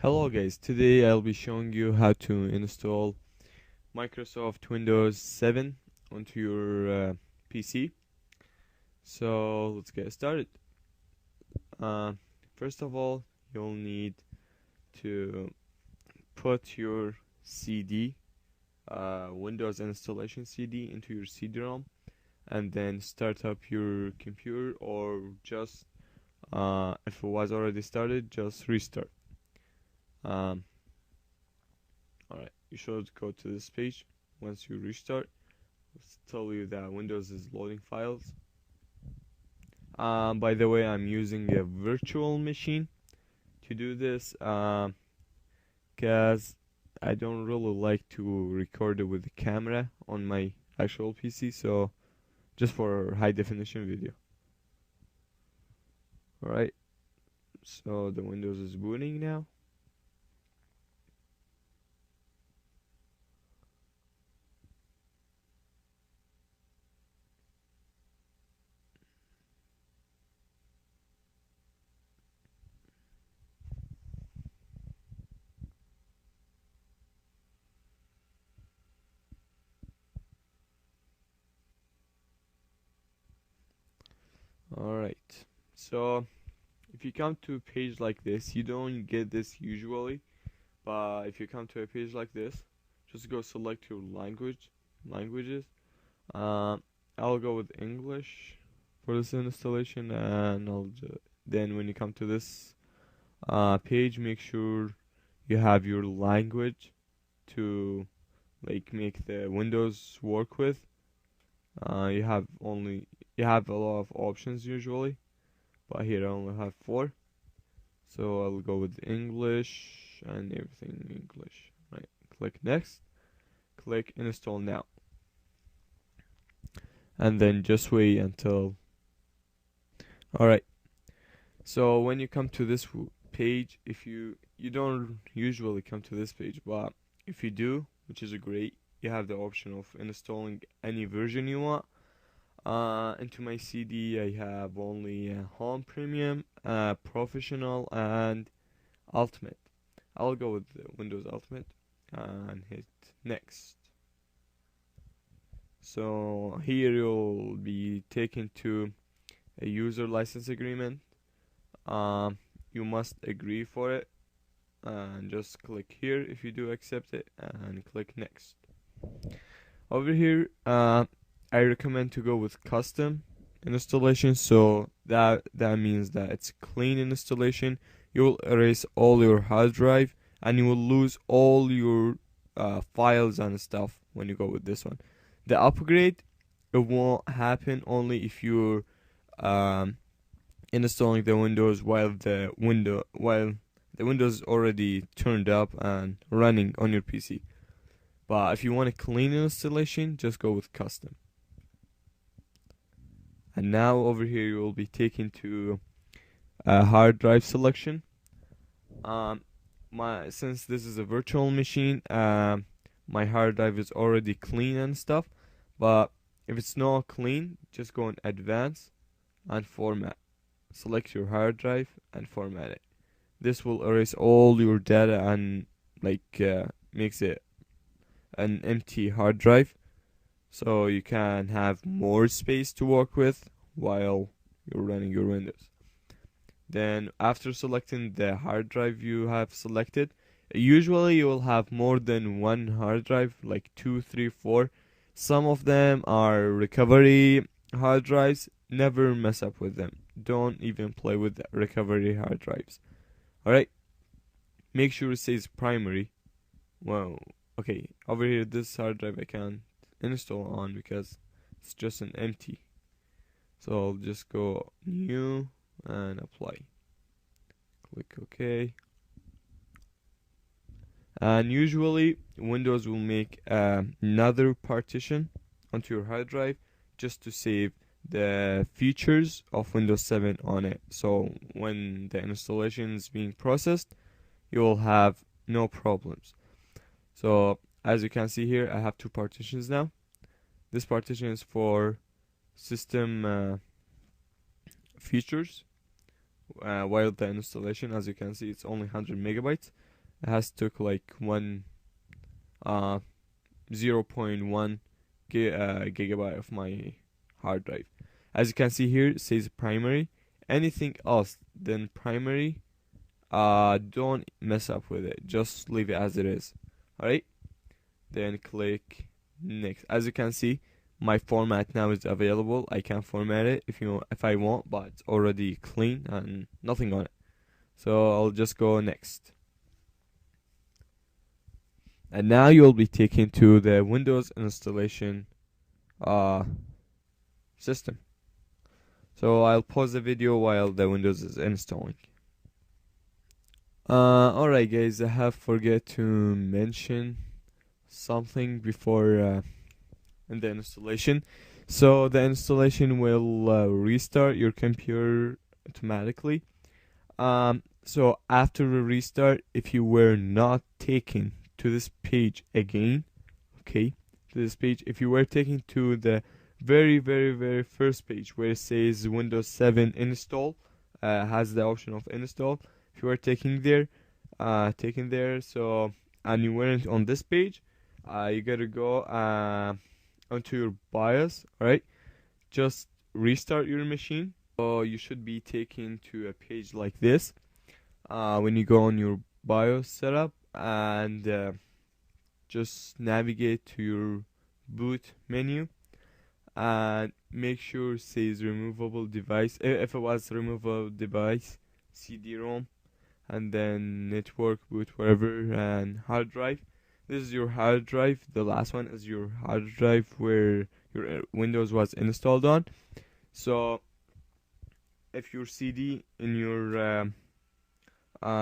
Hello guys, today I'll be showing you how to install Microsoft Windows 7 onto your PC. So let's get started. Uh, First of all, you'll need to put your CD, Windows installation CD into your CD-ROM and then start up your computer, or just if it was already started, just restart. Um, Alright, you should go to this page. Once you restart, it'll tell you that Windows is loading files. By the way, I'm using a virtual machine to do this because I don't really like to record it with the camera on my actual PC, so just for high definition video. Alright, so the Windows is booting now. Alright, so if you come to a page like this, you don't get this usually, but if you come to a page like this, just go select your languages. I'll go with English for this installation, and then when you come to this page, make sure you have your language to make the Windows work with. You have a lot of options usually, but here I only have 4. So I'll go with English and everything English. Right. Click next. Click install now. And then just wait until. Alright. So when you come to this page, if you don't usually come to this page, but if you do, which is great, you have the option of installing any version you want. Into my CD, I have only Home Premium, Professional, and Ultimate. I'll go with Windows Ultimate and hit next. So here you'll be taken to a user license agreement. You must agree for it, and just click here if you do accept it, and click next. Over here, I recommend to go with custom installation, so that means that it's clean installation. You will erase all your hard drive and you will lose all your files and stuff when you go with this one. The upgrade, it won't happen only if you're installing the Windows while the Windows is already turned up and running on your PC. But if you want a clean installation, just go with custom. And now over here you will be taken to a hard drive selection. Since this is a virtual machine, my hard drive is already clean and stuff. But if it's not clean, just go in advanced and format. Select your hard drive and format it. This will erase all your data and makes it an empty hard drive, so you can have more space to work with while you're running your Windows. Then after selecting the hard drive you have selected, usually you will have more than one hard drive, like 2, 3, 4. Some of them are recovery hard drives. Never mess up with them. Don't even play with the recovery hard drives. Alright, make sure it says primary. Wow. Okay, over here this hard drive I can't install on because it's just an empty. So I'll just go new and apply. Click OK. And usually Windows will make another partition onto your hard drive just to save the features of Windows 7 on it. So when the installation is being processed, you will have no problems. So as you can see here, I have 2 partitions now. This partition is for system features, while the installation, as you can see, it's only 100 megabytes. It has took like 0.1 gigabyte of my hard drive. As you can see here, it says primary. Anything else than primary, don't mess up with it. Just leave it as it is. Alright? Then click next. As you can see, my format now is available. I can format it if I want, but it's already clean and nothing on it. So I'll just go next. And now you'll be taken to the Windows installation system. So I'll pause the video while the Windows is installing. Alright guys, I have forget to mention something before in the installation. So the installation will restart your computer automatically. So after the restart, if you were not taken to this page again, okay, to this page, if you were taken to the very first page where it says Windows 7 install, has the option of install. If you were taken there, so and you weren't on this page, you gotta go onto your BIOS. Alright, just restart your machine. So you should be taken to a page like this when you go on your BIOS setup, and just navigate to your boot menu and make sure it says removable device. If it was removable device, CD-ROM, and then network, boot, whatever, and hard drive. This is your hard drive. The last one is your hard drive where your Windows was installed on. So if your CD in your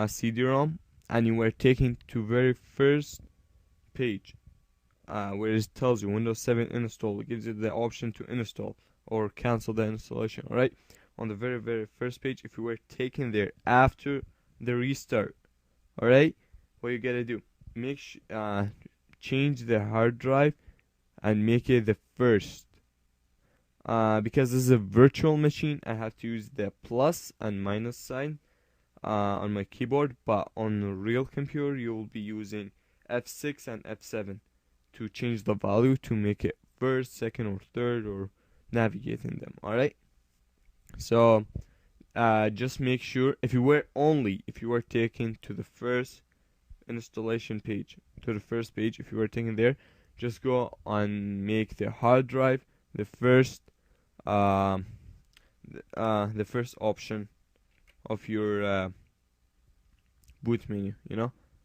CD-ROM and you were taken to very first page where it tells you Windows 7 install, it gives you the option to install or cancel the installation. Alright, on the very first page, if you were taken there after the restart, alright, what you gotta do, change the hard drive and make it the first. Because this is a virtual machine, I have to use the plus and minus sign on my keyboard, but on a real computer you will be using F6 and F7 to change the value to make it first, second, or third, or navigating them. Alright, so just make sure if you were taken to the first installation page, to the first page, if you were taken there, just go and make the hard drive the first option of your boot menu,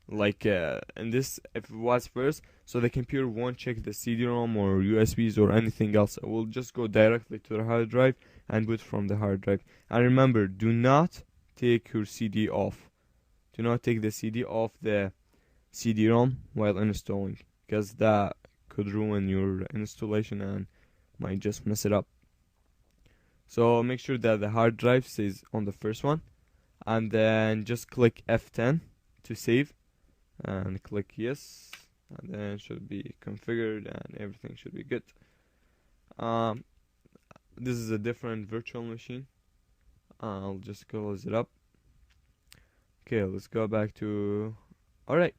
like and this, if it was first, so the computer won't check the CD-ROM or USBs or anything else. It will just go directly to the hard drive and boot from the hard drive. And remember, do not take your CD off. Do not take the CD off the CD-ROM while installing, because that could ruin your installation and might just mess it up. So make sure that the hard drive stays on the first one, and then just click F10 to save and click yes, and then it should be configured and everything should be good. This is a different virtual machine. I'll just close it up. Okay, let's go back to, alright,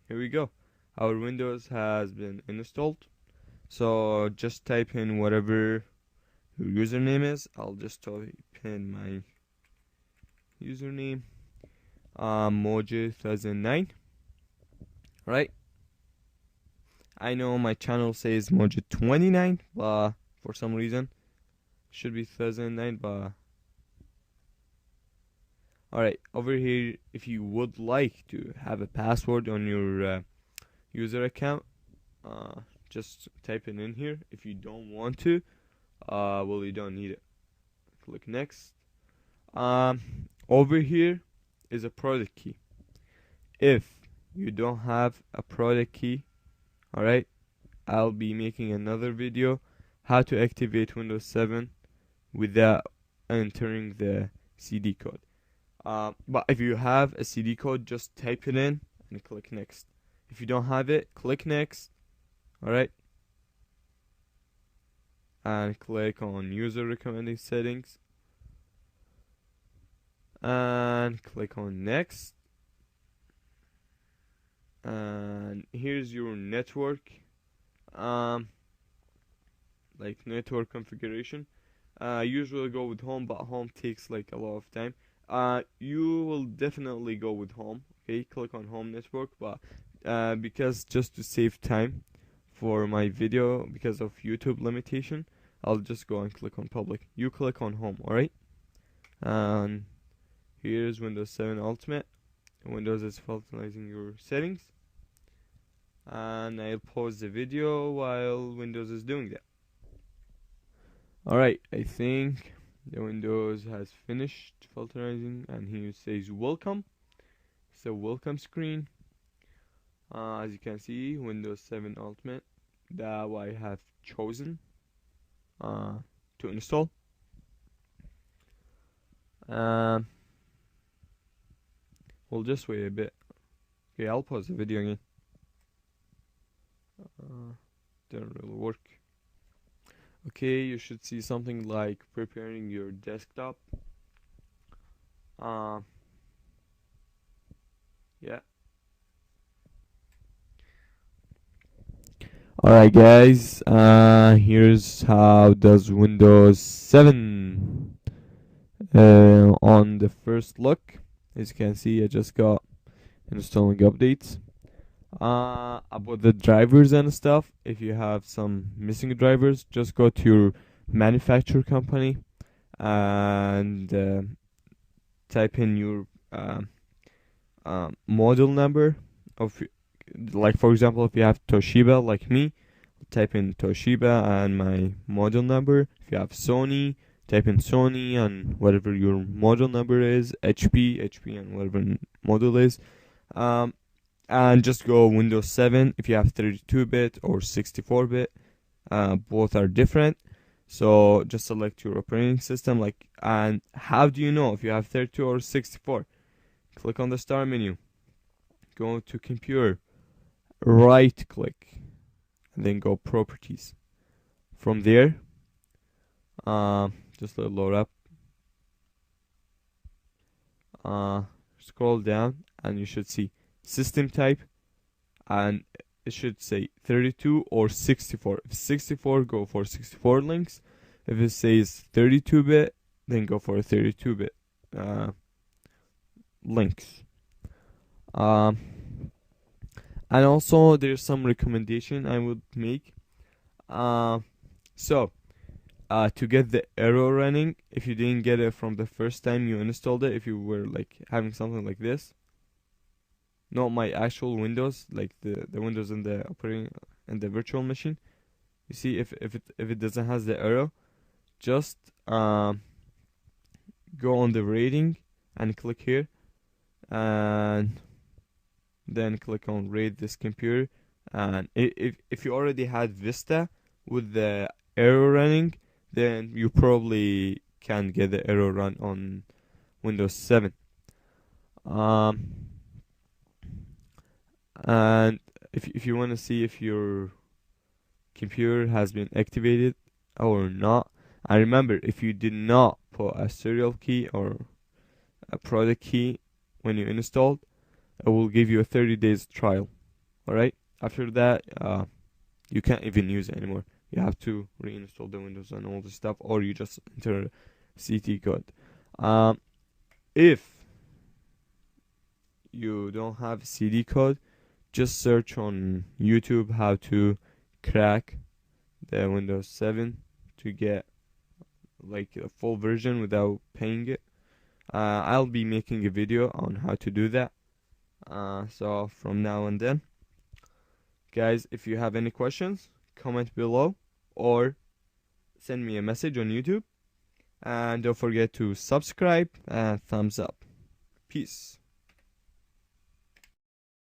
here we go. Our Windows has been installed. So just type in whatever your username is. I'll just type in my username, Mojo 2009. Right? I know my channel says Mojo 29, but for some reason it should be 2009. But alright, over here, if you would like to have a password on your user account, just type it in here. If you don't want to, well, you don't need it. Click next. Over here is a product key. If you don't have a product key, alright, I'll be making another video how to activate Windows 7 without entering the CD code. But if you have a CD code, just type it in and click next. If you don't have it, click next. Alright, and click on user recommended settings, and click on next. And here's your network, like network configuration. Usually go with home, but home takes like a lot of time. You will definitely go with home. Okay, click on home network, but because just to save time for my video because of YouTube limitation, I'll just go and click on public. You click on home, alright? And here's Windows 7 Ultimate. Windows is finalizing your settings. And I'll pause the video while Windows is doing that. Alright, I think the Windows has finished filterizing, and here it says welcome. It's a welcome screen. As you can see, Windows 7 Ultimate that I have chosen to install. We'll just wait a bit. Okay, I'll pause the video again. Didn't really work. Okay, you should see something like preparing your desktop. Yeah. Alright guys, here's how does Windows 7 on the first look. As you can see, I just got installing updates. About the drivers and stuff, if you have some missing drivers, just go to your manufacturer company and type in your model number of, like for example, if you have Toshiba like me, type in Toshiba and my model number. If you have Sony, type in Sony and whatever your model number is, HP and whatever model is. And just go Windows 7 if you have 32-bit or 64-bit. Both are different. So just select your operating system. And how do you know if you have 32 or 64? Click on the start menu. Go to computer. Right click. And then go properties. From there, just let it load up. Scroll down and you should see system type, and it should say 32 or 64. If 64, go for 64 links. If it says 32-bit, then go for 32-bit links. And also there's some recommendation I would make. So to get the error running, if you didn't get it from the first time you installed it, if you were like having something like this, not my actual Windows, like the Windows in the operating and the virtual machine. You see, if it doesn't has the error, just go on the rating and click here, and then click on rate this computer. And if you already had Vista with the error running, then you probably can get the error run on Windows 7. And if you want to see if your computer has been activated or not, and remember, if you did not put a serial key or a product key when you installed, it will give you a 30 days trial. Alright, after that you can't even use it anymore. You have to reinstall the Windows and all this stuff, or you just enter CT code. If you don't have CD code, just search on YouTube how to crack the Windows 7 to get like a full version without paying it. I'll be making a video on how to do that. So from now and then, guys, if you have any questions, comment below or send me a message on YouTube. And don't forget to subscribe and thumbs up. Peace.